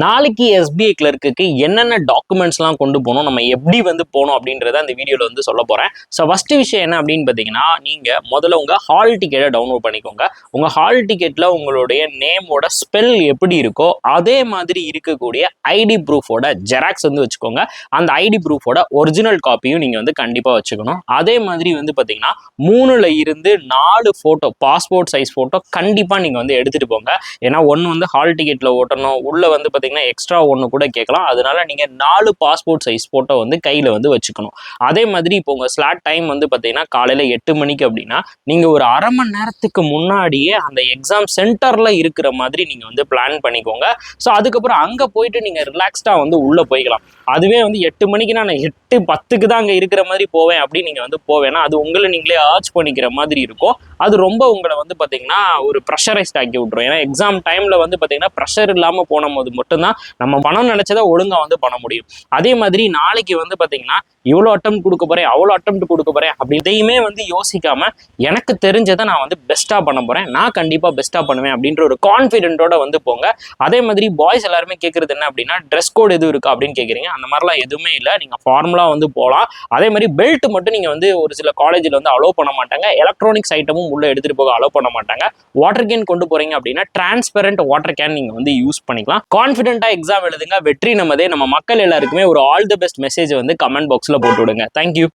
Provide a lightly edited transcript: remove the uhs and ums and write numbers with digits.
நாளைக்கு எஸ்பிஐ கிளர்க்குக்கு என்னென்ன டாக்குமெண்ட்ஸ்லாம் கொண்டு போகணும், நம்ம எப்படி போகணும் அப்படின்றத அந்த வீடியோவில் சொல்ல போகிறேன். ஸோ ஃபஸ்ட்டு விஷயம் என்ன அப்படின்னு பார்த்தீங்கன்னா, நீங்கள் முதல்ல உங்கள் ஹால் டிக்கெட்டை டவுன்லோட் பண்ணிக்கோங்க. உங்கள் ஹால் டிக்கெட்டில் உங்களுடைய நேமோட ஸ்பெல் எப்படி இருக்கோ அதே மாதிரி இருக்கக்கூடிய ஐடி ப்ரூஃபோட ஜெராக்ஸ் வச்சுக்கோங்க. அந்த ஐடி ப்ரூஃபோட ஒரிஜினல் காப்பியும் நீங்கள் கண்டிப்பாக வச்சுக்கணும். அதே மாதிரி பார்த்தீங்கன்னா 3ல் இருந்து 4 ஃபோட்டோ, பாஸ்போர்ட் சைஸ் ஃபோட்டோ கண்டிப்பாக நீங்கள் எடுத்துகிட்டு போங்க. ஏன்னா ஒன்று ஹால் டிக்கெட்டில் ஓட்டணும், உள்ளே பார்த்தீங்கன்னா எக்ஸ்ட்ரா ஒன்று கூட கேட்கலாம். அதனால நீங்கள் 4 பாஸ்போர்ட் சைஸ் ஃபோட்டோ கையில் வச்சுக்கணும். அதே மாதிரி இப்போ உங்கள் ஸ்லாட் டைம் பார்த்தீங்கன்னா காலையில் 8 மணிக்கு அப்படின்னா நீங்கள் ஒரு அரை மணி நேரத்துக்கு முன்னாடியே அந்த எக்ஸாம் சென்டரில் இருக்கிற மாதிரி நீங்கள் பிளான் பண்ணிக்கோங்க. ஸோ அதுக்கப்புறம் அங்கே போயிட்டு நீங்கள் ரிலாக்ஸ்டாக உள்ளே போய்க்கலாம். அதுவே 8 மணிக்கு நான் 8:10க்கு தான் அங்கே இருக்கிற மாதிரி போவேன் அப்படின்னு நீங்கள் போவேன்னா அது உங்களை நீங்களே ஆர்ச் பண்ணிக்கிற மாதிரி இருக்கும். அது ரொம்ப உங்களை பார்த்தீங்கன்னா ஒரு ப்ரெஷரைஸ்ட் ஆக்கி விட்ரும். ஏன்னா எக்ஸாம் டைமில் பார்த்தீங்கன்னா ப்ரெஷர் இல்லாமல் போன போது மட்டும்தான் நம்ம பணம் நினைச்சதை ஒழுங்காக பண்ண முடியும். அதே மாதிரி நாளைக்கு பார்த்தீங்கன்னா இவ்வளோ அட்டெம்ப்ட் கொடுக்க போகிறேன், அவ்வளோ அட்டெம்ப்ட் கொடுக்க போகிறேன் அப்படி இதையுமே யோசிக்காமல் எனக்கு தெரிஞ்சதை நான் பெஸ்ட்டாக பண்ண போகிறேன், நான் கண்டிப்பாக பெஸ்ட்டாக பண்ணுவேன் அப்படின்ற ஒரு கான்ஃபிடென்ட்டோட போங்க. அதே மாதிரி பாய்ஸ் எல்லாருமே கேட்குறது என்ன அப்படின்னா, ட்ரெஸ் கோட் எதுவும் இருக்கா அப்படின்னு கேட்குறீங்க. அந்த மாதிரிலாம் எதுவுமே இல்லை, நீங்கள் ஃபார்மலாக போகலாம். அதே மாதிரி பெல்ட் மட்டும் நீங்கள் ஒரு சில காலேஜில் அலோவ் பண்ண மாட்டாங்க. எலக்ட்ரானிக்ஸ் ஐட்டமும் உள்ளே எடுத்துகிட்டு போக அலோவ் பண்ண மாட்டாங்க. வாட்டர் கேன் கொண்டு போகிறீங்க அப்படின்னா டிரான்ஸ்பெரண்ட் வாட்டர் கேன் நீங்கள் யூஸ் பண்ணிக்கலாம். கான்ஃபிடென்ட்டாக எக்ஸாம் எழுதுங்க, வெற்றி நமதே. நம்ம மக்கள் எல்லாருக்குமே ஒரு all the best message comment பாக்ஸில் போட்டு விடுங்க. தேங்க்யூ.